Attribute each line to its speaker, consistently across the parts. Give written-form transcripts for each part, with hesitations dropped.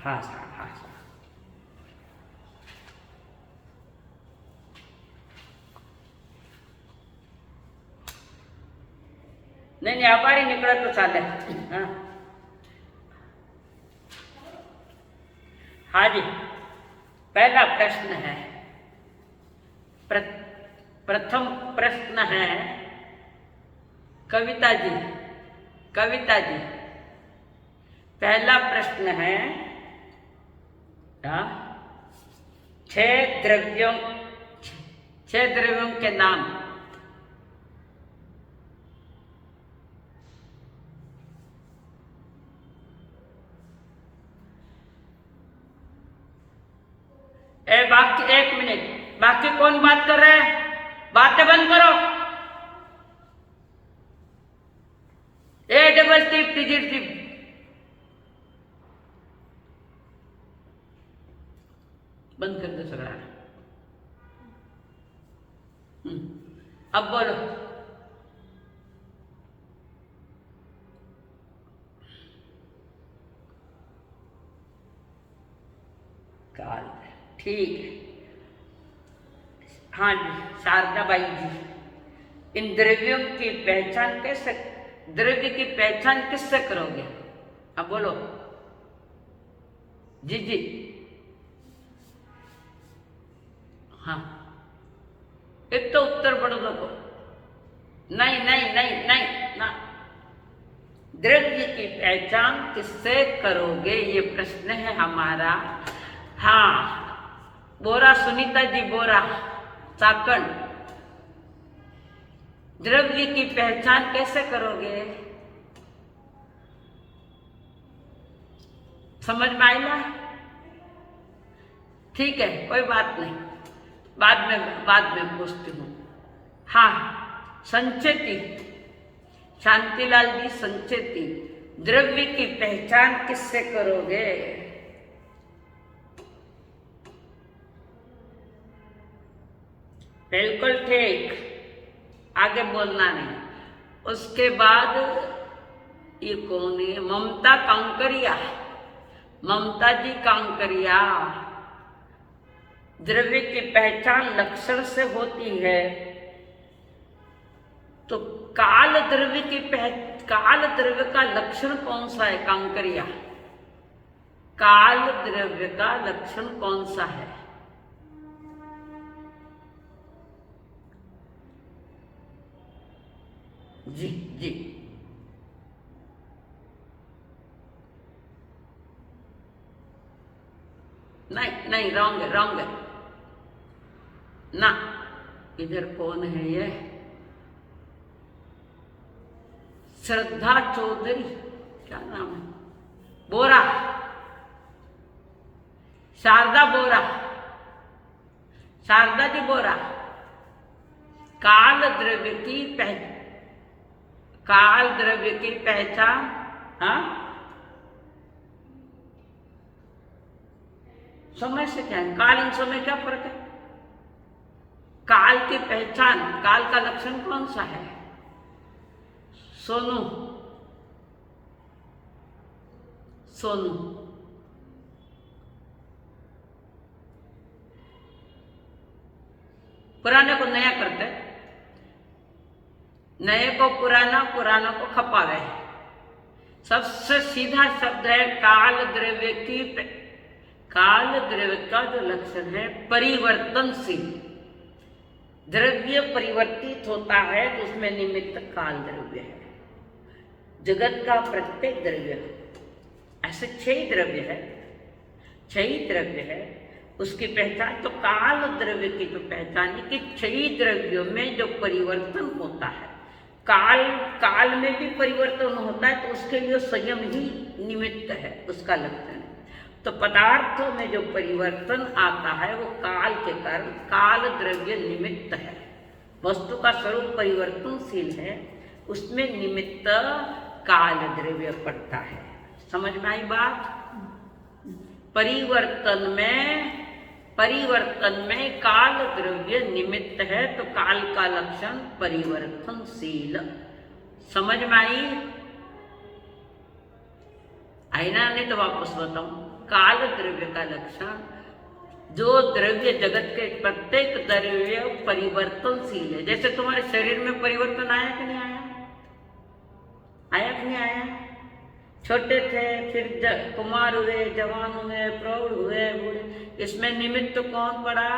Speaker 1: हाँ सर, हाँ सर। नहीं नहीं, अपारी निकले तो चाले। हाँ हाँ जी, पहला प्रश्न है, प्रथम प्रश्न है कविता जी, कविता जी, पहला प्रश्न है, छह द्रव्यों के नाम। बाकी 1 मिनट, बाकी कौन बात कर रहे हैं? बातें बंद करो। डबल टिप टिजिट टिप। बंद कर दो सगड़ा। अब बोलो। काल, ठीक है। हाँ जी शारदा बाई जी, इन द्रव्यों की पहचान कैसे, द्रव्य की पहचान किससे करोगे? अब बोलो जी जी। हाँ, एक तो उत्तर पढ़ो को। नहीं नहीं नहीं नहीं ना, द्रव्य की पहचान किससे करोगे, ये प्रश्न है हमारा। हाँ बोरा, सुनीता जी बोरा, चाकण, द्रव्य की पहचान कैसे करोगे? समझ में आई ना? ठीक है, कोई बात नहीं, बाद में पूछती हूँ। हाँ, संचेती, शांतिलाल जी संचेती, द्रव्य की पहचान किससे करोगे? बिल्कुल ठीक, आगे बोलना नहीं। उसके बाद ये कौन है? ममता कांकरिया, ममता जी कांकरिया, द्रव्य की पहचान लक्षण से होती है, तो काल द्रव्य की काल द्रव्य का लक्षण कौन सा है? कांकरिया, काल द्रव्य का लक्षण कौन सा है? जी जी, नहीं नहीं, रॉन्ग है, रॉन्ग है ना। इधर कौन है ये? श्रद्धा चौधरी, क्या नाम है? बोरा, शारदा बोरा, शारदा जी बोरा, काल द्रव्य की काल द्रव्य की पहचान। हाँ, समय से क्या है? काल और समय क्या फर्क है? काल की पहचान, काल का लक्षण कौन सा है? सोनू, सोनू, पुराने को नया करते, नए को पुराना, पुराना को खपावे। सबसे सीधा शब्द है काल द्रव्य की। काल द्रव्य का जो लक्षण है परिवर्तनशील, द्रव्य परिवर्तित होता है तो उसमें निमित्त काल द्रव्य है। जगत का प्रत्येक द्रव्य, ऐसे 6 द्रव्य है, 6 द्रव्य है, उसकी पहचान तो काल द्रव्य की जो पहचान है कि 6 द्रव्यों में जो परिवर्तन होता है, काल में भी परिवर्तन होता है, तो उसके लिए संयम ही निमित्त है, उसका लक्षण है। तो पदार्थों में जो परिवर्तन आता है वो काल के कारण काल द्रव्य निमित्त है। वस्तु का स्वरूप परिवर्तनशील है, उसमें निमित्त काल द्रव्य पड़ता है। समझ में आई बात? परिवर्तन में काल द्रव्य निमित्त है, तो काल का लक्षण परिवर्तनशील। समझ में आई ना? नहीं तो वापस बताऊं। काल द्रव्य का लक्षण, जो द्रव्य जगत के प्रत्येक द्रव्य परिवर्तनशील है। जैसे तुम्हारे शरीर में परिवर्तन आया कि नहीं आया? आया कि नहीं आया? छोटे थे, फिर कुमार हुए, जवान हुए, प्रौढ़ हुए, बूढ़े, इसमें निमित्त कौन पड़ा?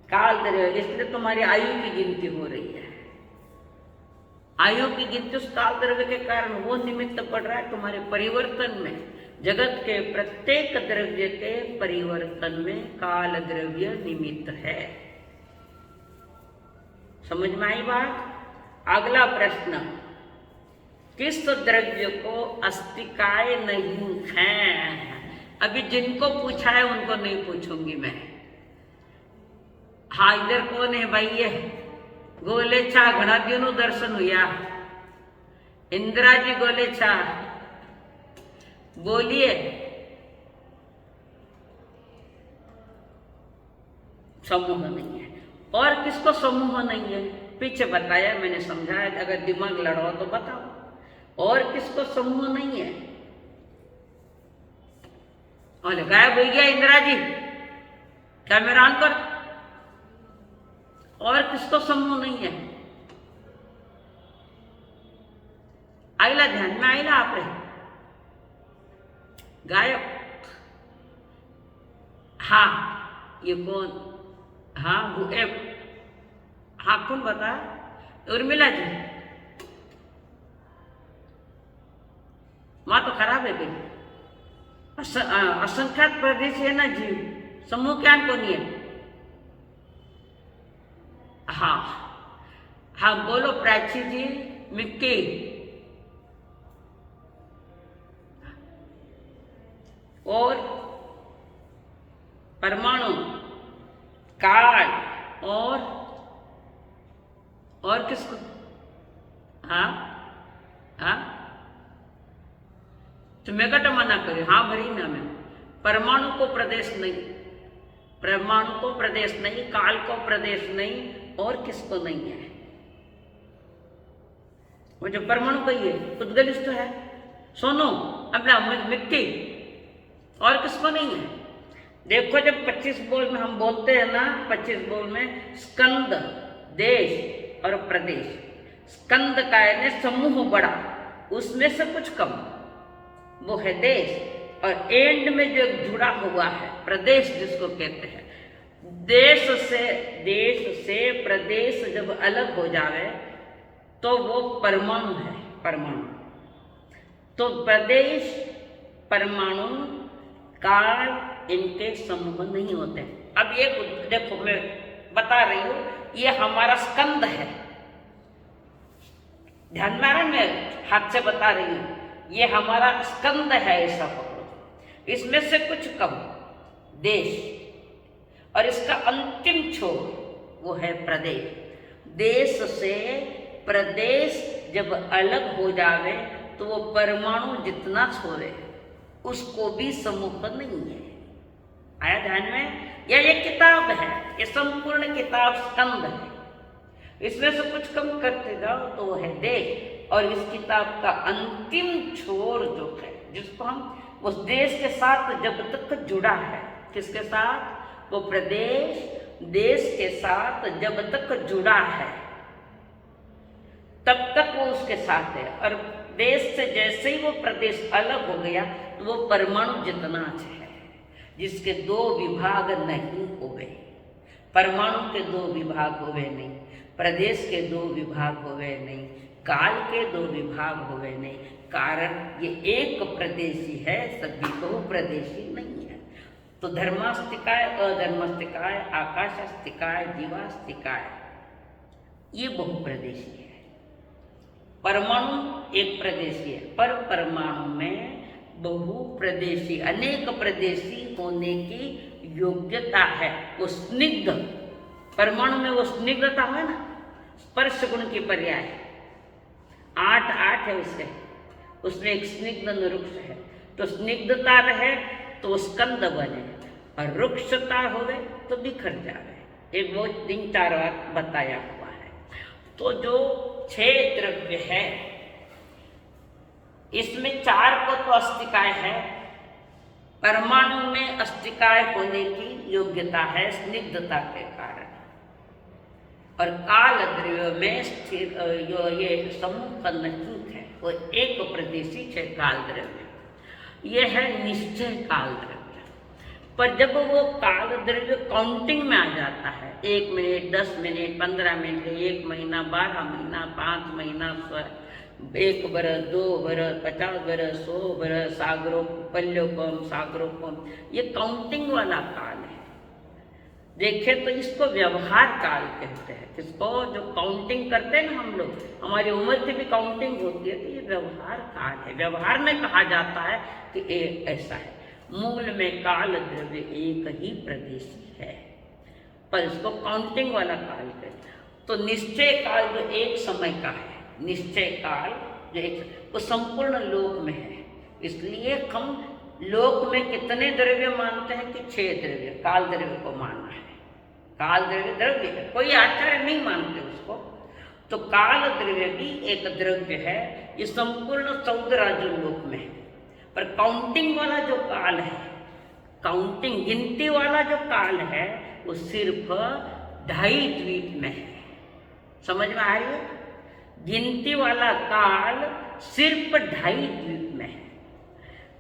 Speaker 1: काल द्रव्य। इसलिए तुम्हारी आयु की गिनती हो रही है। आयु की गिनती उस काल द्रव्य के कारण वो निमित्त पड़ रहा है तुम्हारे परिवर्तन में। जगत के प्रत्येक द्रव्य के परिवर्तन में काल द्रव्य निमित्त है। समझ में आई बात? अगला प्रश्न, किस द्रव्य को अस्तिकाय नहीं है? अभी जिनको पूछा है उनको नहीं पूछूंगी मैं। हाँ, इधर कौन है भाई? ये गोलेछा घना दिनों दर्शन हुआ। इंदिरा जी गोलेछा बोलिए। समूह नहीं है। और किसको समूह नहीं है? पीछे बताया मैंने, समझाया। अगर दिमाग लड़ाओ तो बताओ और किसको समूह नहीं है? और गायब हो गया इंदिरा जी, कैमरा ऑन कर। और किसको समूह नहीं है? आइला ध्यान में आइला आपने? गायब। हाँ, ये कौन? हाँ हाँ, कौन बता? उर्मिला जी। माँ तो खराब है गई। असंख्यात प्रदेश है ना जीव, समूह ज्ञान को नहीं है। हाँ हाँ, बोलो प्राची जी। मिक्की, और परमाणु, काल, और किसको? हाँ हाँ, तो मैं कट मना करे। हाँ भरी ना मैं। परमाणु को प्रदेश नहीं, परमाणु को प्रदेश नहीं, काल को प्रदेश नहीं, और किसको नहीं है? वो जो परमाणु का ही है, उद्गलिष्ठ है। सोनो अपना मिट्टी, और किसको नहीं है? देखो, जब 25 बोल में हम बोलते हैं ना, 25 बोल में स्कंद, देश और प्रदेश। स्कंद का है समूह बड़ा, उसमें से कुछ कम, वो है देश। और एंड में जो जुड़ा हुआ है प्रदेश, जिसको कहते हैं। देश से प्रदेश जब अलग हो जावे तो वो परमाणु है। परमाणु तो प्रदेश, परमाणु, काल, इनके समूह नहीं होते। अब ये देखो, मैं बता रही हूं, ये हमारा स्कंद है। ध्यान में आ रहा है? मैं हाथ से बता रही हूं, ये हमारा स्कंद है। ऐसा पकड़ो। इसमें से कुछ कम देश, और इसका अंतिम छोर वो है प्रदेश। देश से प्रदेश जब अलग हो जावे तो वो परमाणु जितना छोड़े उसको भी समूह नहीं है। आया ध्यान में? यह एक किताब है, ये संपूर्ण किताब स्कंद है। इसमें से कुछ कम करते जाओ तो वो है देश। और इस किताब का अंतिम छोर जो है, जिसको हम उस देश के साथ जब तक जुड़ा है, किसके साथ? वो प्रदेश देश के साथ जब तक जुड़ा है तब तक वो उसके साथ है। और देश से जैसे ही वो प्रदेश अलग हो गया तो वो परमाणु जितना है, जिसके 2 विभाग नहीं हुए। परमाणु के 2 विभाग हुए नहीं, प्रदेश के 2 विभाग हुए नहीं, काल के 2 विभाग हुए नहीं। कारण ये एक प्रदेशी है, सभी बहुप्रदेशी नहीं है। तो धर्मास्तिकाय, अधर्मास्तिकाय, आकाशास्तिकाय, जीवास्तिकाय, ये बहुप्रदेशी है। परमाणु एक प्रदेशी है, पर परमाणु में बहुप्रदेशी, अनेक प्रदेशी होने की योग्यता है। वो स्निग्ध, परमाणु में वो स्निग्धता है ना, स्पर्श गुण की पर्याय 8 है उसमें एक स्निग्ध रुक्ष है। तो स्निग्धता रहे तो स्कंद बने, और रुक्षता होवे तो बिखर जावे। एक वो 3-4 बार बताया हुआ है। तो जो 6 द्रव्य है, इसमें 4 को तो अस्तिकाय है, परमाणु में अस्तिकाय होने की योग्यता है स्निग्धता के कारण, और काल द्रव्य में स्थिर ये समूह का नहीं है, वो एक प्रदेशिक है काल द्रव्य, ये है निश्चय काल द्रव्य। पर जब वो काल द्रव्य काउंटिंग में आ जाता है, 1 मिनट, 10 मिनट, 15 मिनट, 1 महीना, 12 महीना, 5 महीना, 1 बरस, 2 बरस, 50 बरस, 100 बरस, पल्योकम सागरोकम, ये काउंटिंग वाला काल है। देखे तो इसको व्यवहार काल कहते हैं, इसको जो काउंटिंग करते हैं ना हम लोग, हमारी उम्र की भी काउंटिंग होती है, तो ये व्यवहार काल है। व्यवहार में कहा जाता है कि ऐसा है। मूल में काल द्रव्य एक ही प्रदेशी है, पर इसको काउंटिंग वाला काल कहते हैं। तो निश्चय काल जो एक समय का है, निश्चय काल जो एक, वो संपूर्ण लोक में है। इसलिए हम लोक में कितने द्रव्य मानते हैं कि 6 द्रव्य, काल द्रव्य को मानना है। काल द्रव्य द्रव्य है, कोई आचार्य नहीं मानते उसको। तो काल द्रव्य भी एक द्रव्य है, ये संपूर्ण 14 राज्य लोक में है। पर काउंटिंग वाला जो काल है, काउंटिंग गिनती वाला जो काल है, वो सिर्फ 2.5 द्वीप में है। समझ में आ रही है? गिनती वाला काल सिर्फ 2.5 द्वीप में है।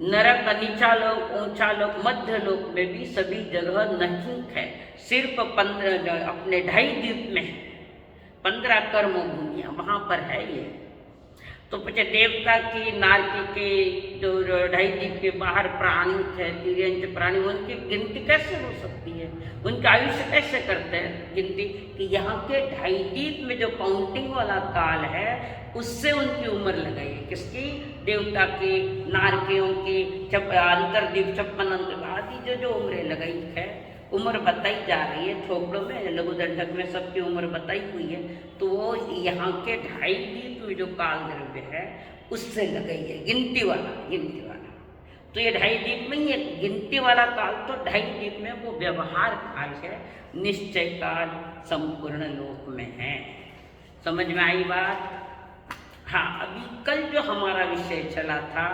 Speaker 1: नरक, नीचा लोक, ऊंचा लोक, मध्य लोक में भी सभी जगह नहीं है, सिर्फ 15 अपने 2.5 द्वीप में है। 15 कर्म भूमियाँ वहाँ पर है ये। तो पीछे देवता की, नारकी के जो 2.5 द्वीप के बाहर प्राणी थे, तिर्यंच प्राणी, उनकी गिनती कैसे हो सकती है? उनका आयुष्य कैसे करते हैं गिनती? कि यहाँ के 2.5 द्वीप में जो काउंटिंग वाला काल है, उससे उनकी उम्र लगाई है। किसकी? देवता की, नारकियों की, अंतरद्वीप 56 आदि जो उम्रें लगाई है, उम्र बताई जा रही है थोपड़ों में, लघु दंडक में सबकी उम्र बताई हुई है। तो वो यहाँ के 2.5 द्वीप में जो काल द्रव्य है, उससे लगाई है, गिनती वाला, गिनती वाला। तो ये 2.5 द्वीप में ही है, गिनती वाला काल तो 2.5 द्वीप में वो व्यवहार काल है, निश्चय काल संपूर्ण लोक में है। समझ में आई बात? हाँ, अभी कल जो हमारा विषय चला था,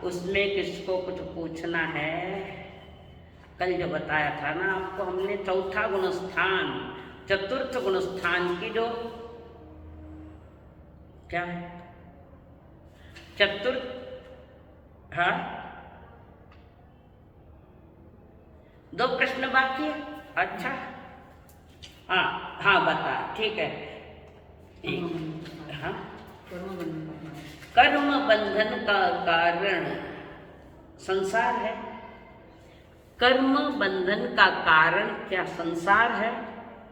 Speaker 1: उसमें किसको कुछ पूछना है? कल जो बताया था ना आपको हमने, चौथा गुणस्थान, चतुर्थ गुणस्थान की जो क्या है, चतुर्थ, हाँ 2 प्रश्न बाकी है। अच्छा, हाँ बता, ठीक है। हाँ, कर्म बंधन का कारण संसार है। कर्म बंधन का कारण क्या संसार है?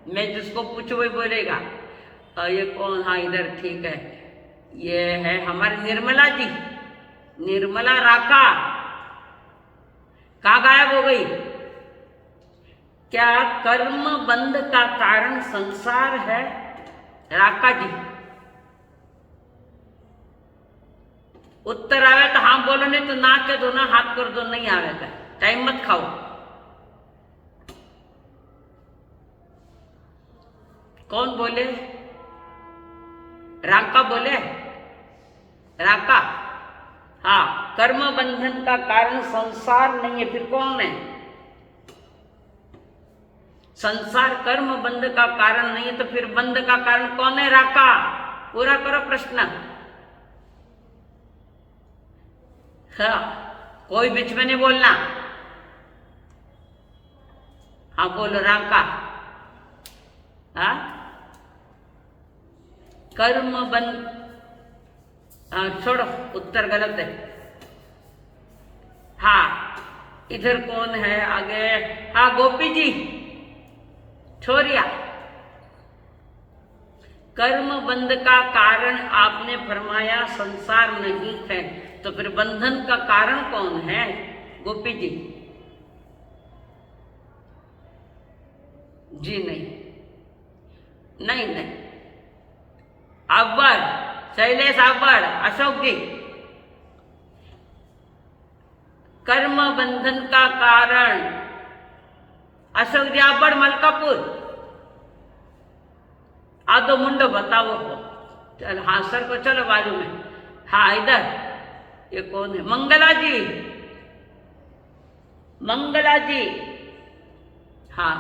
Speaker 1: मैं जिसको पूछू वही बोलेगा ये कौन? हाँ इधर, ठीक है, ये है हमारी निर्मला जी, निर्मला राका। कहाँ गायब हो गई? क्या कर्म बंध का कारण संसार है? राका जी उत्तर आवे तो हाँ बोलो, नहीं तो ना कह दो, ना हाथ कर दो, नहीं आवेगा, टाइम मत खाओ। कौन बोले? राका बोले? राका, हाँ, कर्म बंधन का कारण संसार नहीं है, फिर कौन है? संसार कर्म बंध का कारण नहीं है, तो फिर बंध का कारण कौन है? राका। पूरा करो प्रश्न। हाँ, कोई बीच में नहीं बोलना। हाँ बोलो, राका। हाँ, कर्म बंध, छोड़ो, उत्तर गलत है। हाँ, इधर कौन है आगे? हाँ गोपी जी, छोरिया। कर्म बंध का कारण आपने फरमाया संसार नहीं है, तो फिर बंधन का कारण कौन है? गोपी जी जी नहीं, अव्वल शैलेश, अव्वल अशोक जी, कर्म बंधन का कारण अशोक जी, अव्वल मलकापुर। आधो मुंडो बताओ। चल हाँ सर को, चलो बाजू में। हाँ इधर, ये कौन है? मंगला जी, मंगला जी। हाँ,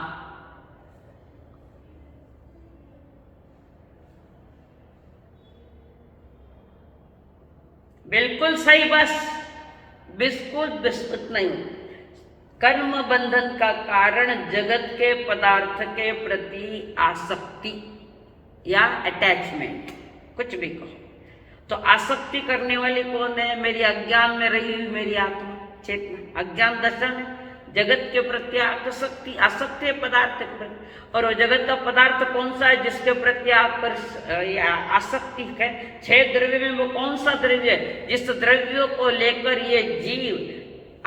Speaker 1: बिल्कुल सही। बस बिस्कुट बिस्कुट नहीं। कर्म बंधन का कारण जगत के पदार्थ के प्रति आसक्ति या अटैचमेंट, कुछ भी कहो। तो आसक्ति करने वाली कौन है? मेरी अज्ञान में रही हुई मेरी आत्मा चेतना। अज्ञान दर्शन है, जगत के प्रति आसक्ति, आसक्ति है पदार्थ के प्रति। और वो जगत का पदार्थ कौन सा है जिसके प्रति आसक्ति है? 6 द्रव्य में वो कौन सा द्रव्य है जिस द्रव्यों को लेकर ये जीव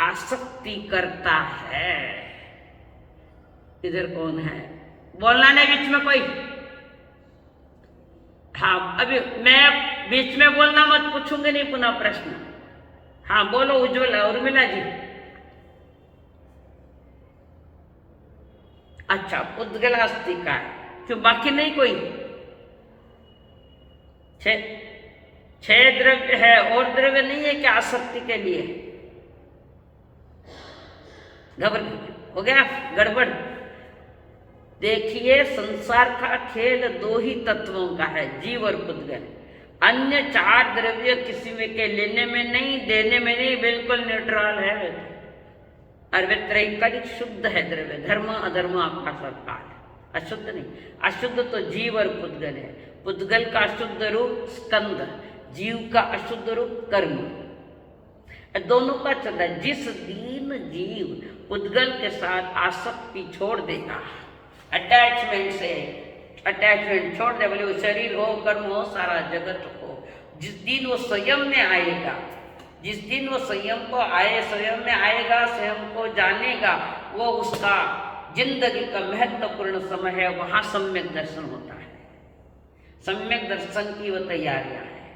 Speaker 1: आसक्ति करता है? इधर कौन है? बोलना नहीं बीच में कोई। हाँ, अभी मैं बीच में बोलना मत, पूछूंगे नहीं पुनः प्रश्न। हाँ बोलो उज्ज्वला, उर्मिला जी। अच्छा, उद्गला अस्थि का है, क्यों बाकी नहीं कोई? 6 द्रव्य है, और द्रव्य नहीं है क्या आसक्ति के लिए? हो गया गड़बड़। देखिए, संसार का खेल 2 ही तत्वों का है, जीव और पुद्गल। अन्य 4 द्रव्य किसी में के लेने में नहीं, देने में नहीं, बिल्कुल न्यूट्रल है। और वे त्रैकालिक शुद्ध है द्रव्य, धर्म अधर्म आकाश और काल। अशुद्ध नहीं। अशुद्ध तो जीव और पुद्गल है। पुद्गल का अशुद्ध रूप स्कंद, जीव का अशुद्ध रूप कर्म। दोनों का चल रहा है। जिस दिन जीव पुद्गल के साथ आसक्ति छोड़ देगा, अटैचमेंट से अटैचमेंट छोड़ दे, बोले वो शरीर हो, कर्म हो, सारा जगत हो, जिस दिन वो संयम में आएगा, जिस दिन वो संयम को आए, संयम में आएगा, स्वयं को जानेगा, वो उसका जिंदगी का महत्वपूर्ण समय है। वहां सम्यक दर्शन होता है। सम्यक दर्शन की वो तैयारियां है।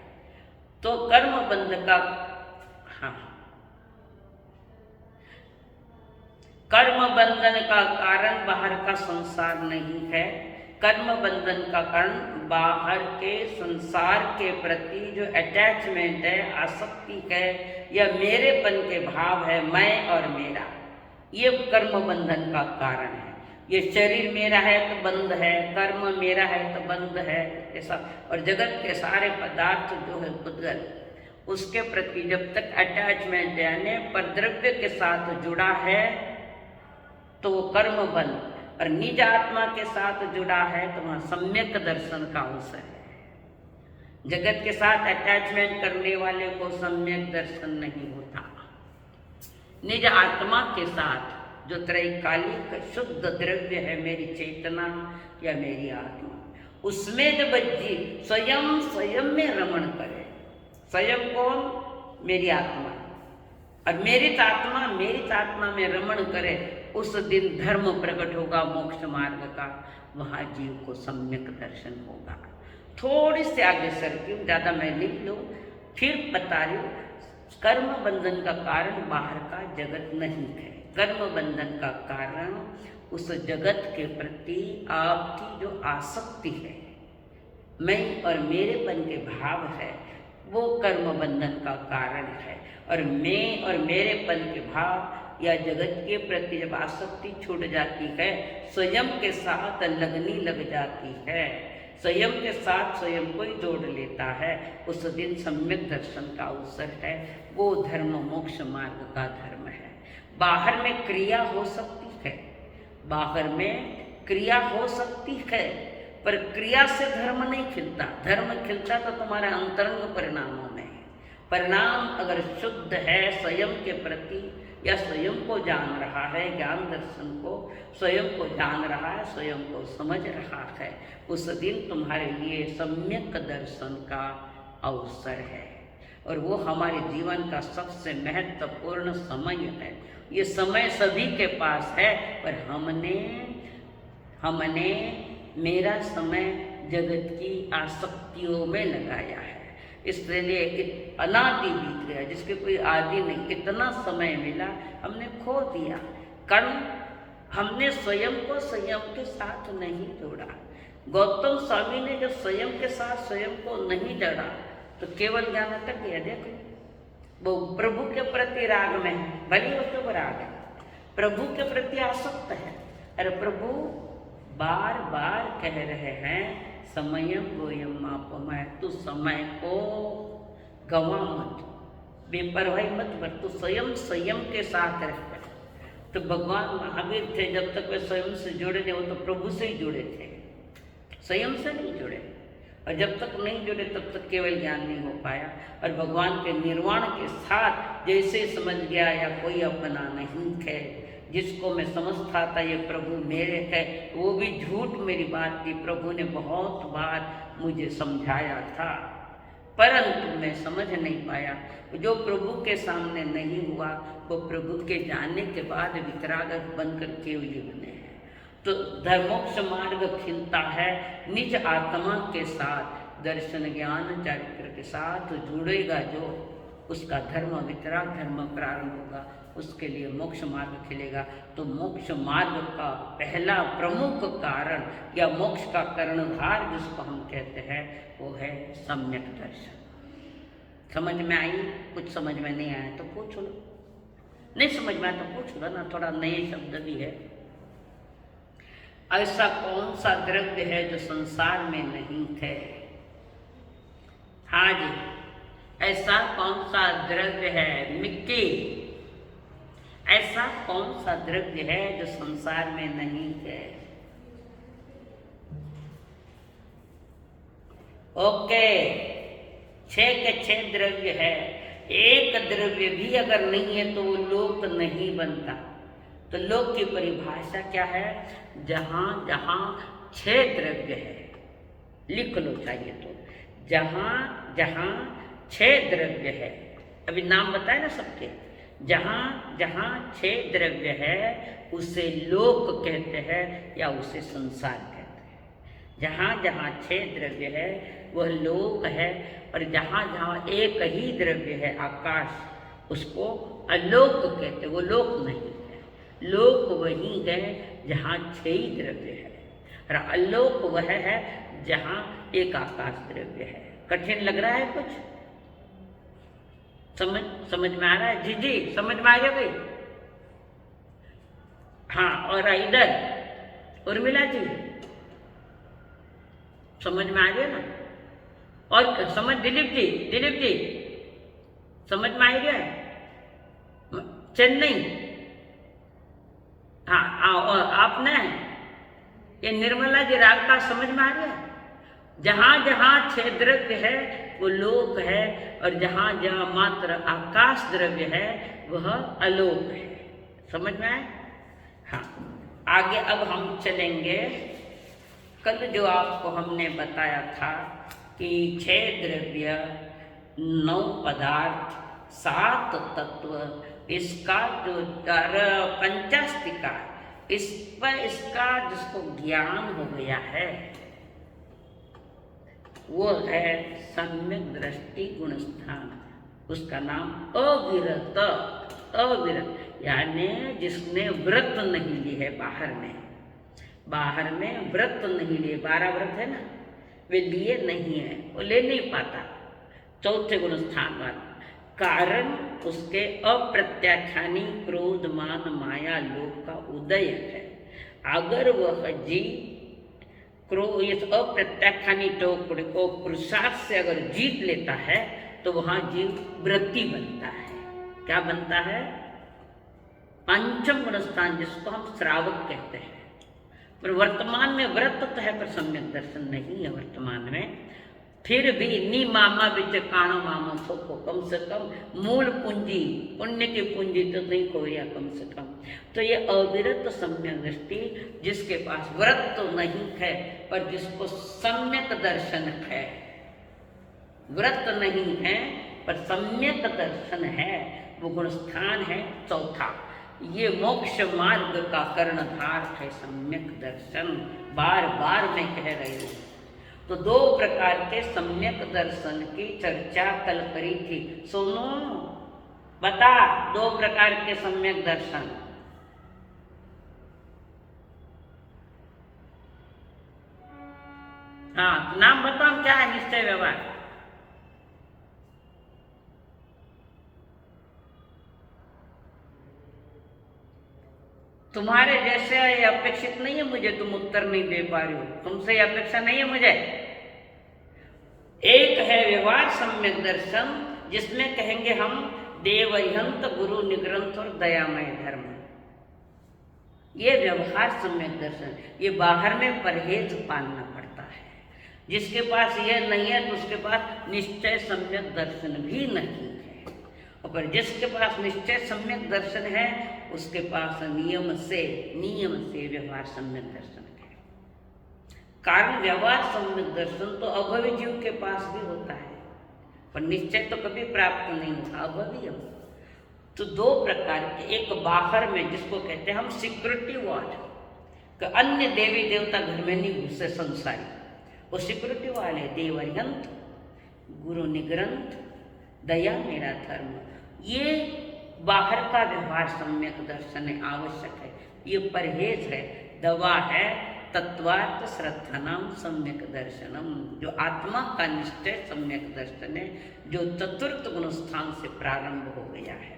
Speaker 1: तो कर्म बंध का, हाँ, कर्म बंधन का कारण बाहर का संसार नहीं है। कर्म बंधन का कारण बाहर के संसार के प्रति जो अटैचमेंट है, आसक्ति है, या मेरेपन के भाव है, मैं और मेरा, ये कर्म बंधन का कारण है। ये शरीर मेरा है तो बंध है, कर्म मेरा है तो बंध है, ऐसा। और जगत के सारे पदार्थ जो है पुद्गल, उसके प्रति जब तक अटैचमेंट यानी परद्रव्य के साथ जुड़ा है तो वो कर्म बंध, और निज आत्मा के साथ जुड़ा है तो वहाँ सम्यक दर्शन का अवसर है। जगत के साथ अटैचमेंट करने वाले को सम्यक दर्शन नहीं होता। निज आत्मा के साथ जो त्रैकालिक शुद्ध द्रव्य है, मेरी चेतना या मेरी आत्मा, उसमें जब जीव स्वयं स्वयं में रमण करे, स्वयं कौन? मेरी आत्मा, और मेरी आत्मा में रमण करे, उस दिन धर्म प्रकट होगा मोक्ष मार्ग का। वहाँ जीव को सम्यक दर्शन होगा। थोड़ी सी आगे सरती हूँ, ज़्यादा मैं लिख लूँ, फिर बता रही हूँ। कर्म बंधन का कारण बाहर का जगत नहीं है। कर्म बंधन का कारण उस जगत के प्रति आपकी जो आसक्ति है, मैं और मेरेपन के भाव है, वो कर्म बंधन का कारण है। और मैं और मेरेपन के भाव या जगत के प्रति जब आसक्ति छूट जाती है, स्वयं के साथ लगनी लग जाती है, स्वयं के साथ स्वयं को ही जोड़ लेता है, उस दिन सम्यक दर्शन का अवसर है। वो धर्म मोक्ष मार्ग का धर्म है। बाहर में क्रिया हो सकती है, बाहर में क्रिया हो सकती है, पर क्रिया से धर्म नहीं खिलता। धर्म खिलता तो तुम्हारे अंतरंग परिणामों में। परिणाम अगर शुद्ध है स्वयं के प्रति, या स्वयं को जान रहा है, ज्ञान दर्शन को स्वयं को जान रहा है, स्वयं को समझ रहा है, उस दिन तुम्हारे लिए सम्यक दर्शन का अवसर है। और वो हमारे जीवन का सबसे महत्वपूर्ण समय है। ये समय सभी के पास है, पर हमने मेरा समय जगत की आसक्तियों में लगाया है, इसलिए अनादि बीत गया, जिसके कोई आदि नहीं। इतना समय मिला, हमने खो दिया। कारण हमने स्वयं को संयम के साथ नहीं जोड़ा। गौतम स्वामी ने जब स्वयं के साथ स्वयं को नहीं जोड़ा तो केवल ज्ञान अटक गया। देखो वो प्रभु के प्रति राग में है, भले उसको राग है, प्रभु के प्रति आसक्त है। अरे प्रभु बार बार कह रहे हैं समयम गोयम आपमय, तू समय को गवा मत, बेपरवाही मत बर, तू स्वयं संयम के साथ रह। तो भगवान महावीर थे, जब तक वे स्वयं से जुड़े थे वो तो प्रभु से ही जुड़े थे, स्वयं से नहीं जुड़े। और जब तक नहीं जुड़े तब तक केवल ज्ञान नहीं हो पाया। और भगवान के निर्वाण के साथ जैसे समझ गया या कोई अपना नहीं थे, जिसको मैं समझता था ये प्रभु मेरे है, वो भी झूठ मेरी बात थी। प्रभु ने बहुत बार मुझे समझाया था, परंतु मैं समझ नहीं पाया। जो प्रभु के सामने नहीं हुआ वो प्रभु के जाने के बाद वितराग बनकर केवल बने हैं। तो धर्मोक्ष मार्ग खिलता है निज आत्मा के साथ, दर्शन ज्ञान चारित्र के साथ जुड़ेगा जो, उसका धर्म वितराग धर्म प्रारंभ होगा, उसके लिए मोक्ष मार्ग खिलेगा। तो मोक्ष मार्ग का पहला प्रमुख कारण या मोक्ष का कर्णधार जिसको हम कहते हैं वो है सम्यक दर्शन। समझ में आई? कुछ समझ में नहीं आया तो पूछ लो, नहीं समझ में आया तो पूछ लो ना, थोड़ा नए शब्द भी है। ऐसा कौन सा द्रव्य है जो संसार में नहीं थे? हाँ जी, ऐसा कौन सा द्रव्य है मिक्की? ऐसा कौन सा द्रव्य है जो संसार में नहीं है? ओके, 6 के 6 द्रव्य है। एक द्रव्य भी अगर नहीं है तो वो लोक नहीं बनता। तो लोक की परिभाषा क्या है? जहां जहां 6 द्रव्य है, लिख लो चाहिए तो, जहां जहां 6 द्रव्य है, अभी नाम बताए ना सबके, जहां जहां 6 द्रव्य है उसे लोक कहते हैं या उसे संसार कहते हैं। जहां जहां 6 द्रव्य है वह लोक है, और जहां जहां एक ही द्रव्य है आकाश, उसको अलोक कहते हैं, वो लोक नहीं है। लोक वही है जहां 6 ही द्रव्य है, और अलोक वह है जहां एक आकाश द्रव्य है। कठिन लग रहा है कुछ? समझ में आ रहा है? जी जी, समझ में आ गया भाई? हाँ, और इधर उर्मिला जी समझ में आ गया ना? और समझ, दिलीप जी समझ में आ गया? चेन्नई, हाँ, और आपने ये निर्मला जी राग का समझ में आ गया? जहां जहां 6 द्रव्य है वो लोक है, और जहां जहां मात्र आकाश द्रव्य है वह अलोक है। समझ में आए? हाँ, आगे अब हम चलेंगे। कल जो आपको हमने बताया था कि 6 द्रव्य, 9 पदार्थ, 7 तत्व, इसका जो पंचास्तिका, इस पर इसका जिसको ज्ञान हो गया है वो है सम्यक दृष्टि गुणस्थान। उसका नाम अविरत, अविरत यानी जिसने व्रत नहीं ली है, बाहर में व्रत नहीं लिए, 12 व्रत है ना, वे लिए नहीं है, वो ले नहीं पाता। चौथे गुणस्थान वाला कारण उसके अप्रत्याख्यानी क्रोध मान माया लोक का उदय है। अगर वह जीव इस अप्रत्याख्यानी टोकड़े को पुरुषार्थ से अगर जीत लेता है तो वहां जीव व्रती बनता है। क्या बनता है? पंचम गुणस्थान, जिसको हम श्रावक कहते हैं। पर वर्तमान में व्रत तो है पर सम्यक दर्शन नहीं है वर्तमान में। फिर भी नी मामा बिच काणो मामा को कम से कम मूल पूंजी, पुण्य की पूंजी तो नहीं खोया कम से कम। तो ये अविरत सम्यक दृष्टि, जिसके पास व्रत तो नहीं है पर जिसको सम्यक दर्शन है, व्रत नहीं है पर सम्यक दर्शन है, वो गुणस्थान है चौथा। ये मोक्ष मार्ग का कर्णधार है सम्यक दर्शन। बार बार मैं कह रही हूँ। तो 2 प्रकार के सम्यक दर्शन की चर्चा कल करी थी। सुनो, बता 2 प्रकार के सम्यक दर्शन। हाँ, नाम बताओ क्या है? निश्चय व्यवहार, तुम्हारे जैसे ये अपेक्षित नहीं है मुझे, तुम उत्तर नहीं दे पा रहे हो, तुमसे ये अपेक्षा नहीं है मुझे। एक है व्यवहार सम्यक दर्शन, जिसमें कहेंगे हम देवहंत गुरु निग्रंथ और दयामय धर्म। ये व्यवहार सम्यक दर्शन, ये बाहर में परहेज पालना पड़ता है। जिसके पास यह नहीं है तो उसके पास निश्चय सम्यक दर्शन भी नहीं है, और पर जिसके पास निश्चय सम्यक दर्शन है उसके पास नियम से व्यवहार सम्यक दर्शन है। कारण व्यवहार सम्यक दर्शन तो अभवी जीव के पास भी होता है, पर निश्चय तो कभी प्राप्त नहीं होता, अभवी। तो दो प्रकार के, एक बाहर में जिसको कहते हैं हम सिक्योरिटी वार्ड, कि अन्य देवी देवता घर में नहीं घुसे संसारी, वो सिक्योरिटी वाले देवहंत गुरु निग्रंथ दया मेरा धर्म। ये बाहर का व्यवहार सम्यक दर्शन है, आवश्यक है। ये परहेज है, दवा है तत्वार्थ श्रद्धानाम सम्यक दर्शनम, जो आत्मा का निश्चय सम्यक दर्शन है, जो चतुर्थ गुणस्थान से प्रारंभ हो गया है।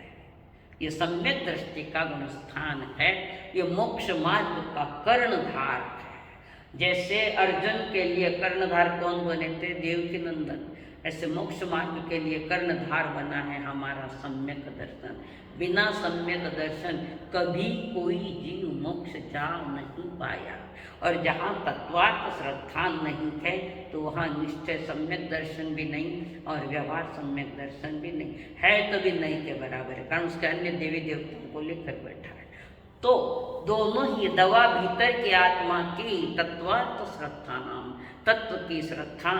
Speaker 1: ये सम्यक दृष्टि का गुणस्थान है, ये मोक्ष मार्ग का कर्णधार है। जैसे अर्जुन के लिए कर्णधार कौन बने थे? देवकी नंदन। ऐसे मोक्ष मार्ग के लिए कर्णधार बना है हमारा सम्यक दर्शन। बिना सम्यक दर्शन कभी कोई जीव मोक्ष जा नहीं पाया, और जहाँ तत्वार्थ श्रद्धा नहीं है तो वहाँ निश्चय सम्यक दर्शन भी नहीं और व्यवहार सम्यक दर्शन भी नहीं है, तो भी नहीं के बराबर है, कारण उसके अन्य देवी देवताओं को लेकर बैठा है। तो दोनों ही दवा भीतर की आत्मा की तत्वार्थ श्रद्धा नाम, तत्व की श्रद्धा,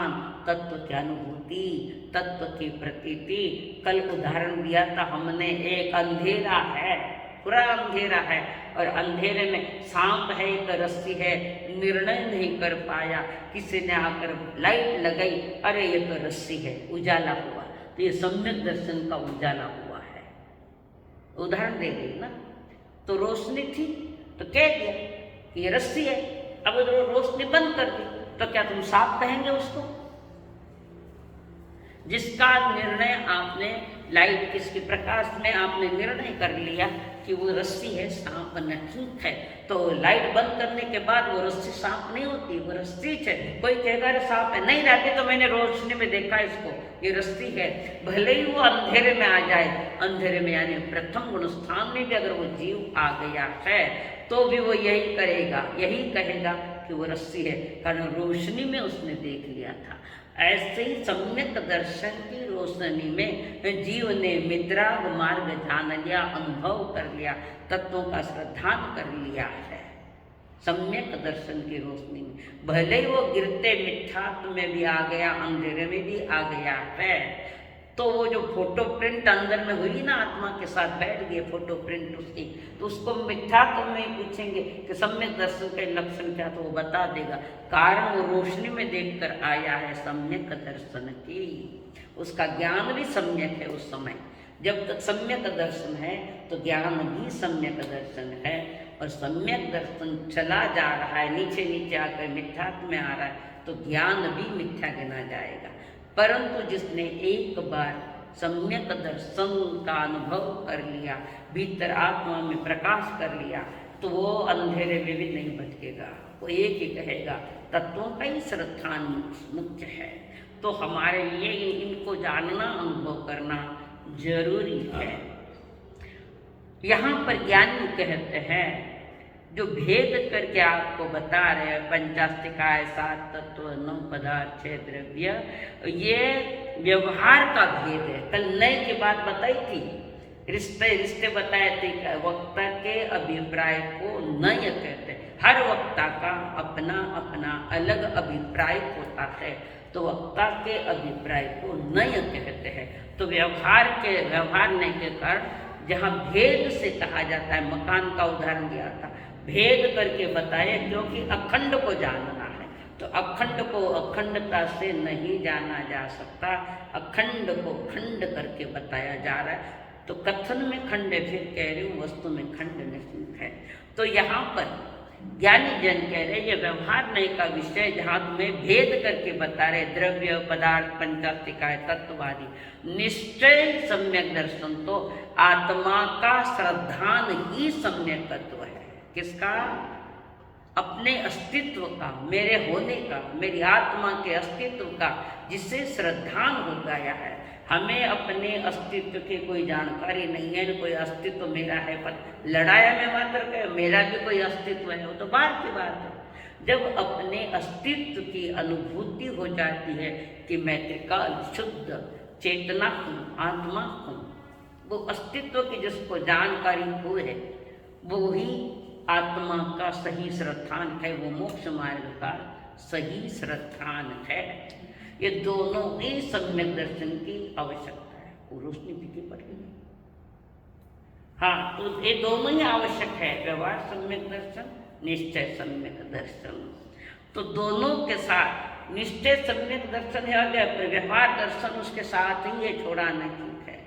Speaker 1: तत्व की अनुभूति, तत्व की प्रतीति। कल उदाहरण दिया था हमने, एक अंधेरा है, पूरा अंधेरा है, और अंधेरे में सांप है, एक रस्सी है, निर्णय नहीं कर पाया, किसी ने आकर लाइट लगाई, अरे ये तो रस्सी है, उजाला हुआ। तो ये सम्यक दर्शन का उजाला हुआ है। उदाहरण दे गई ना, तो रोशनी थी तो कह दिया कि ये रस्सी है, अब रोशनी बंद कर दी तो क्या तुम सांप कहेंगे उसको? जिसका निर्णय आपने लाइट किसके प्रकाश में आपने निर्णय कर लिया कि वो रस्सी है, सांप नहीं है, तो लाइट बंद करने के बाद वो रस्सी सांप नहीं होती, वो रस्सी है। कोई कहेगा अरे सांप है, नहीं रहती, तो मैंने रोशनी में देखा इसको, ये रस्सी है। भले ही वो अंधेरे में आ जाए, अंधेरे में यानी प्रथम गुण स्थान में भी अगर वो जीव आ गया है तो भी वो यही करेगा, यही कहेगा कि वो रस्सी है, कारण रोशनी में उसने देख लिया था। ऐसे ही सम्यक दर्शन की रोशनी में जीव ने मिद्राग मार्ग जान लिया, अनुभव कर लिया, तत्वों का श्रद्धान कर लिया है सम्यक दर्शन की रोशनी में। भले ही वो गिरते मिथ्यात्व में भी आ गया, अंधेरे में भी आ गया है, तो वो जो फोटो प्रिंट अंदर में हुई ना, आत्मा के साथ बैठ गई फोटो प्रिंट उसकी, तो उसको मिथ्यात्व में ही पूछेंगे कि सम्यक दर्शन के लक्षण क्या, तो वो बता देगा, कारण वो रोशनी में देखकर आया है सम्यक दर्शन की। उसका ज्ञान भी सम्यक है उस समय, जब तक सम्यक दर्शन है तो ज्ञान भी सम्यक दर्शन है, और सम्यक दर्शन चला जा रहा है, नीचे नीचे आकर मिथ्यात्व में आ रहा है, तो ज्ञान भी मिथ्या गिना जाएगा। परंतु जिसने एक बार सम्यक दर्शन का अनुभव कर लिया, भीतर आत्मा में प्रकाश कर लिया, तो वो अंधेरे में भी नहीं भटकेगा, वो एक ही कहेगा तत्वों का ही श्रद्धान मुख्य है। तो हमारे लिए इनको जानना, अनुभव करना जरूरी है। यहाँ पर ज्ञानी कहते हैं, जो भेद करके आपको बता रहे हैं, पंचास्तिकाय, सात तत्व, 9 पदार्थ, 6 द्रव्य, ये व्यवहार का भेद है। कल नए की बात बताई थी, रिश्ते बताए थे, वक्ता के अभिप्राय को नय कहते हैं। हर वक्ता का अपना अपना अलग अभिप्राय होता है, तो वक्ता के अभिप्राय को नय कहते हैं। तो व्यवहार नहीं के कारण जहाँ भेद से कहा जाता है, मकान का उदाहरण दिया था, भेद करके बताए, क्योंकि अखंड को जानना है, तो अखंड को अखंडता से नहीं जाना जा सकता, अखंड को खंड करके बताया जा रहा है। तो कथन में खंड है, फिर कह रही हूँ वस्तु में खंड नहीं है। तो यहाँ पर ज्ञानी जन कह रहे ये व्यवहार नहीं का विषय, जहाँ तुम्हें भेद करके बता रहे द्रव्य, पदार्थ, पंचास्तिकाय, तत्ववादी, निश्चय सम्यक दर्शन तो आत्मा का श्रद्धान ही सम्यक तत्व है। किसका? अपने अस्तित्व का, मेरे होने का, मेरी आत्मा के अस्तित्व का, जिससे श्रद्धान हो गया है। हमें अपने अस्तित्व की कोई जानकारी नहीं है, कोई अस्तित्व मेरा है, पर लड़ाया में मात्र के मेरा भी कोई अस्तित्व है, वो तो बात की बात है। जब अपने अस्तित्व की अनुभूति हो जाती है कि मैं त्रिकाल शुद्ध चेतना हूँ, आत्मा हूँ, वो अस्तित्व की जिसको जानकारी हो है, वो ही आत्मा का सही श्रद्धान है, वो मोक्ष मार्ग का सही श्रद्धान है। ये दोनों ही सम्यक दर्शन की आवश्यकता है। वो रोशनी पीछे पड़ गई। हाँ, तो ये दोनों ही आवश्यक है, व्यवहार सम्यक दर्शन, निश्चय सम्यक दर्शन। तो दोनों के साथ निश्चय सम्यक दर्शन है और व्यवहार दर्शन उसके साथ ही है, छोड़ा नहीं है।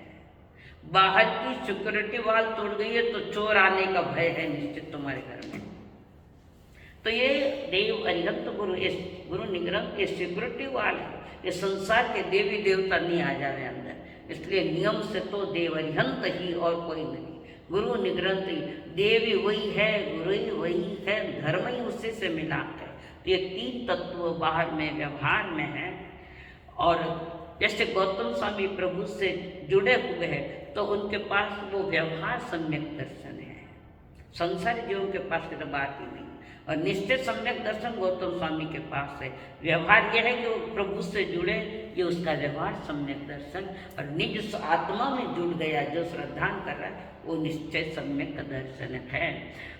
Speaker 1: बाहर की सिक्योरिटी वाल तोड़ गई है तो चोर आने का भय है निश्चित तुम्हारे घर में। तो ये देव अरिहंत गुरु, इस गुरु निग्रह ये सिक्योरिटी वाल है, ये संसार के देवी देवता नहीं आ जाए अंदर। इसलिए नियम से तो देव अरिहंत ही और कोई नहीं, गुरु निग्रंथ ही, देवी वही है, गुरु ही वही है, धर्म ही उसी से मिला है। तो ये तीन तत्व बाहर में व्यवहार में है। और जैसे गौतम स्वामी प्रभु से जुड़े हुए हैं तो उनके पास वो व्यवहार सम्यक दर्शन है, संसारी जीवों के पास की तो बात ही नहीं। और निश्चय सम्यक दर्शन गौतम स्वामी के पास है। व्यवहार यह है कि वो प्रभु से जुड़े, ये उसका व्यवहार सम्यक दर्शन। और निज आत्मा में जुड़ गया जो श्रद्धान कर रहा है, वो निश्चय सम्यक दर्शन है।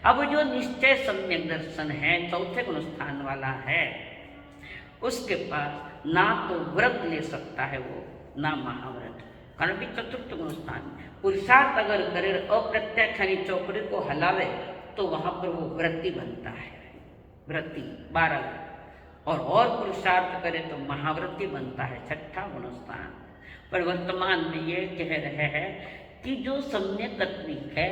Speaker 1: अब जो निश्चय सम्यक दर्शन है, चौथे गुण स्थान वाला है, उसके पास ना तो व्रत ले सकता है वो, ना महाव्रत। कारण भी चतुर्थ गुण स्थान पुरुषार्थ अगर करे, अप्रत्यक्षानी चौकड़ी को हलावे तो वहां पर वो व्रती बनता है, व्रती 12। और पुरुषार्थ करे तो महाव्रती बनता है, छठा गुण स्थान। पर वर्तमान में ये कह रहे हैं कि जो सम्यक तत्वी है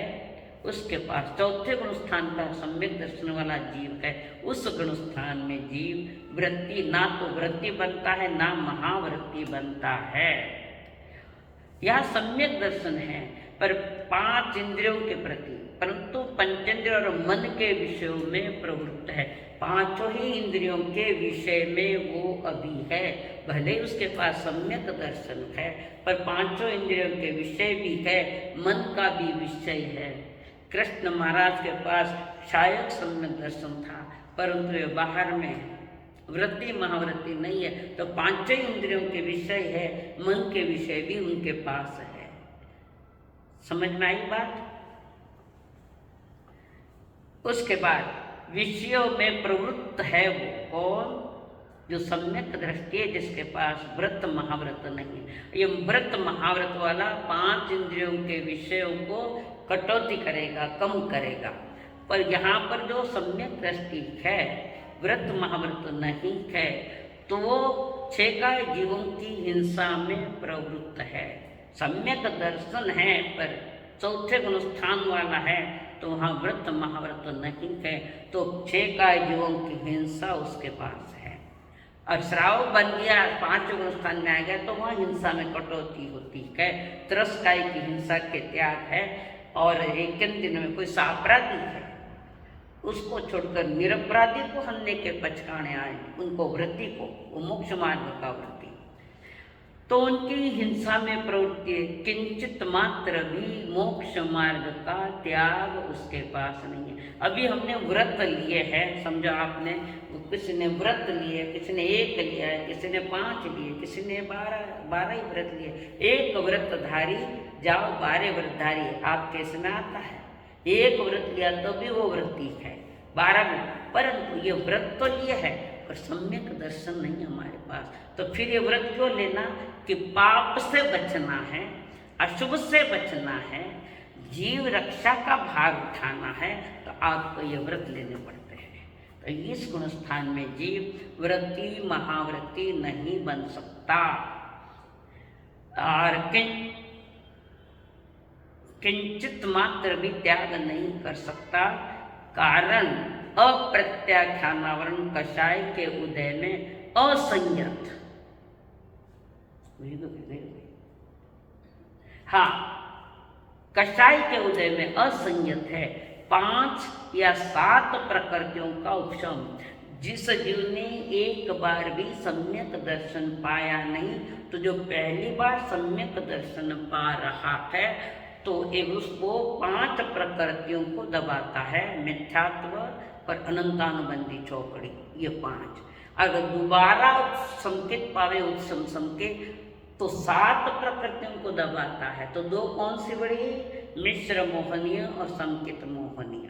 Speaker 1: उसके पास चौथे गुण स्थान का सम्यक दर्शन वाला जीव है, उस गुण स्थान में जीव वृत्ति ना तो वृत्ति बनता है, ना महावृत्ति बनता है। यह सम्यक दर्शन है पर 5 इंद्रियों के प्रति, परंतु पंचेंद्रिय और मन के विषयों में प्रवृत्त है। 5 ही इंद्रियों के विषय में वो अभी है, भले ही उसके पास सम्यक दर्शन है, पर 5 इंद्रियों के विषय भी है, मन का भी विषय है। कृष्ण महाराज के पास शायद सम्यक दर्शन था, परंतु ये बाहर में वृत्ति महावृत्ति नहीं है, तो 5 इंद्रियों के विषय है, मन के विषय भी उनके पास है। समझ में आई बात? उसके बाद विषयों में प्रवृत्त है वो कौन? जो सम्यक दृष्टि है, जिसके पास व्रत महाव्रत नहीं है। ये व्रत महाव्रत वाला 5 इंद्रियों के विषयों को कटौती करेगा, कम करेगा। पर यहाँ पर जो सम्यक दृष्टि है, व्रत महाव्रत नहीं है, तो वो 6 जीवों की हिंसा में प्रवृत्त है। सम्यक दर्शन है पर चौथे गुण स्थान वाला है, तो वहाँ व्रत महाव्रत नहीं है, तो 6 जीवों की हिंसा उसके पास है। और श्राव बन गया, 5 गुण स्थान में आ गया, तो वहाँ हिंसा में कटौती होती है। तिरस्कार की हिंसा के त्याग है। और एक दिन में कोई सापराधी है, उसको छोड़कर निरपराधी को हनने के पचकाने आए, उनको वृत्ति को, वो मोक्ष मार्ग का वृत्ति, तो उनकी हिंसा में प्रवृत्ति किंचित मात्र भी मोक्ष मार्ग का त्याग उसके पास नहीं है। अभी हमने व्रत लिए हैं, समझो आपने, किसी ने व्रत लिए, किसी ने 1 लिया है, किसी ने 5 लिए, किसी ने 12 ही व्रत लिए। एक व्रतधारी जाओ 12 व्रतधारी, आप कैसे में आता है? 1 व्रत लिया तो भी वो व्रती है 12 में, परंतु ये व्रत तो लिए है पर सम्यक दर्शन नहीं हमारे पास। तो फिर ये व्रत क्यों लेना? कि पाप से बचना है, अशुभ से बचना है, जीव रक्षा का भार उठाना है, तो आपको ये व्रत लेने पड़ते हैं। तो इस गुण स्थान में जीव व्रती महाव्रती नहीं बन सकता। और किंचित मात्र भी त्याग नहीं कर सकता, कारण अप्रत्याख्यानावरण कषाय के उदय में असंयत। हाँ, कषाय के उदय में असंयत है, 5 या 7 प्रकृतियों का उपशम। जिस जीव ने एक बार भी सम्यक दर्शन पाया नहीं, तो जो पहली बार सम्यक दर्शन पा रहा है तो ये उसको 5 प्रकृतियों को दबाता है, मिथ्यात्व और अनंतानुबंधी चौकड़ी, ये 5। अगर दोबारा संकेत पावे उपशम संकेत तो 7 प्रकृतियों को दबाता है। तो 2 कौन सी बड़ी, मिश्र मोहनीय और संकेत मोहनीय।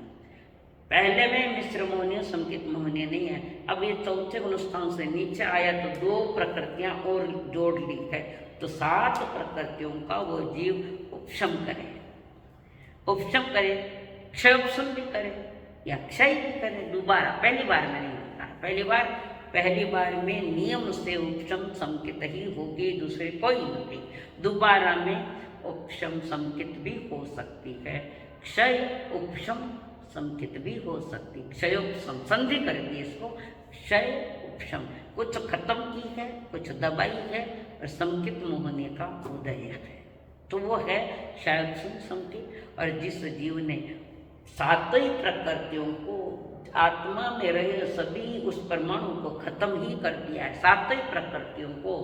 Speaker 1: पहले में मिश्र मोहनीय संकेत मोहनीय नहीं है। अब ये चौथे गुणस्थान से नीचे आया तो 2 प्रकृतियां और जोड़ ली है, तो 7 प्रकृतियों का वो जीव उपशम करे। उपशम करे, क्षय उपशम भी करे या क्षय भी करे। दोबारा पहली बार में नहीं होता है। पहली बार में नियम से उपशम संकेत ही होगी, दूसरे कोई नहीं। दोबारा में उपशम संकेत भी हो सकती है, क्षय उपशम संकेत भी हो सकती। क्षय उपशम संधि कर दी इसको, क्षय उपशम, कुछ खत्म की है, कुछ दबाई है, और संकेत मोहनीय का उदय है, तो वो है क्षय उपशम संकेत। और जिस जीव ने 7 ही प्रकृतियों को आत्मा में रहे सभी उस परमाणु को खत्म ही कर दिया है, 7 ही प्रकृतियों को,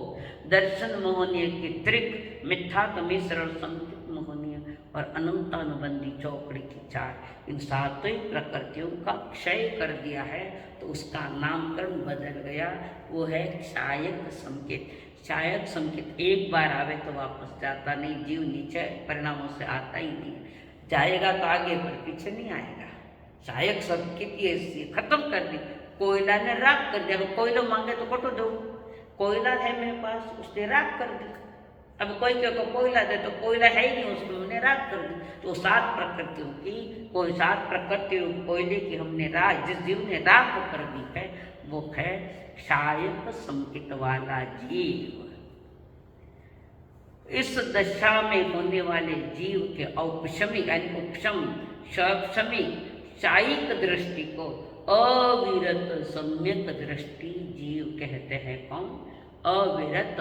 Speaker 1: दर्शन मोहनीय की त्रिक, मिथ्यात्व मिश्र और संकेत मोहनीय और अनंतानुबंधी चौकड़ी की 4, इन 7 ही प्रकृतियों का क्षय कर दिया है, तो उसका नामकरण बदल गया, वो है क्षायक संकेत। क्षायक संकेत एक बार आवे तो वापस जाता नहीं, जीव नीचे परिणामों से आता ही नहीं, जाएगा तो आगे पर पीछे नहीं आएगा। क्षायक संकेत ये खत्म कर दी, कोयला ने राख कर दिया। कोयला मांगे तो कटो दो, कोयला है मेरे पास, उसने राख कर दी। अब कोई क्यों को कोयला दे तो कोयला है ही नहीं, उसमें हमने राख कर दी। तो 7 प्रकृतियों की, कोई 7 प्रकृतियों कोयले की हमने राख, जिस जीव ने राख कर दी है वो है क्षायक संकेत वाला जीव। इस दशा में होने वाले जीव के औपशमिक यानी उपशम सौपशमिक क्षायिक दृष्टि को अविरत सम्यक दृष्टि जीव कहते हैं। कौन? अविरत।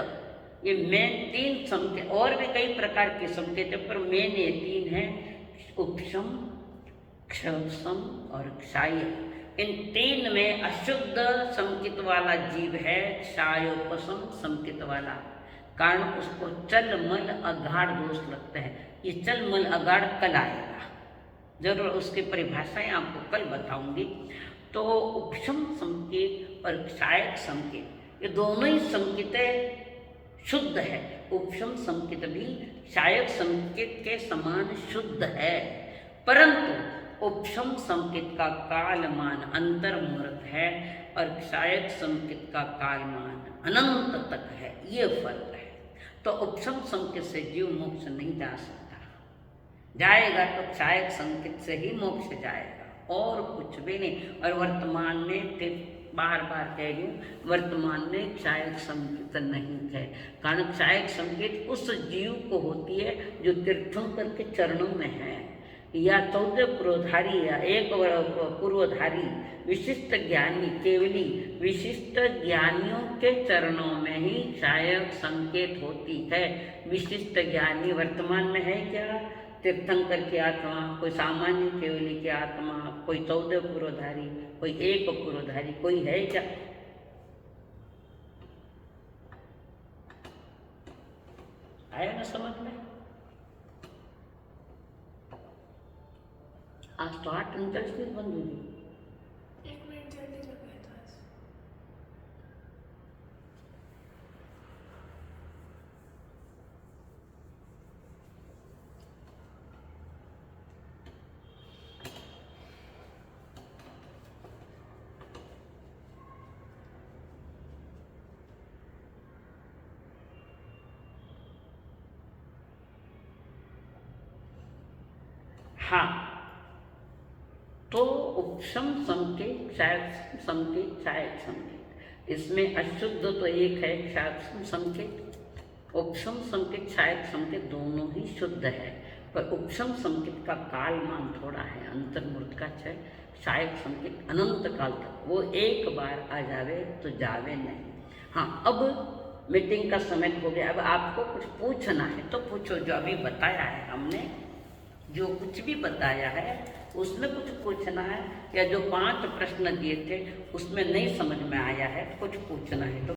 Speaker 1: ये मेन 3 संकेत, और भी कई प्रकार के संकेत है पर मेन ये 3 है, उपशम, क्षयसम और क्षायक। इन 3 में अशुद्ध संकेत वाला जीव है क्षायोपशम संकेत वाला, कारण उसको चल मल अगाढ़ दोष लगते हैं। ये चल मल अगाढ़ कल आएगा, जरूर उसकी परिभाषाएं आपको कल बताऊंगी। तो उपशम संकेत और क्षायक संकेत ये दोनों ही संकेतें शुद्ध है। उपशम संकेत भी क्षायक संकेत के समान शुद्ध है, परंतु उपशम संकेत का कालमान अंतर्मुहूर्त है और क्षायक संकेत का कालमान अनंत तक है, ये फर्क है। तो उपशम संकेत से जीव मोक्ष नहीं जा सकता, जाएगा तो क्षायक संकेत से ही मोक्ष जाएगा, और कुछ भी नहीं। और वर्तमान में फिर बार बार कह रही हूँ, वर्तमान में क्षायक संकेत नहीं है, कारण क्षायक संकेत उस जीव को होती है जो तीर्थंकर के चरणों में है, या 14 पुरोधारी या 1 पूर्वधारी विशिष्ट ज्ञानी, केवली विशिष्ट ज्ञानियों के चरणों में ही क्षायक संकेत होती है। विशिष्ट ज्ञानी वर्तमान में है क्या? तीर्थंकर की आत्मा, कोई सामान्य केवली की आत्मा, कोई 14 पुरोधारी, कोई 1 पुरोधारी, कोई है क्या? आया ना समझ में? आज तो 8:39 बंद होगी।
Speaker 2: 1 मिनट जल्दी लगाया था आज।
Speaker 1: हाँ, तो उपशम संकेत, क्षायक संकेत, क्षायक संकेत, इसमें अशुद्ध तो एक है क्षायक संकेत, उपशम संकेत क्षायक संकेत दोनों ही शुद्ध है, पर उपशम संकेत का कालमान थोड़ा है, अंतर्मुहूर्त का है। क्षायक संकेत अनंत काल तक, वो एक बार आ जावे तो जावे नहीं। हाँ, अब मीटिंग का समय हो गया, अब आपको कुछ पूछना है तो पूछो। जो अभी बताया है हमने, जो कुछ भी बताया है उसमें कुछ पूछना है, या जो 5 प्रश्न दिए थे उसमें नहीं समझ में आया है, कुछ पूछना है तो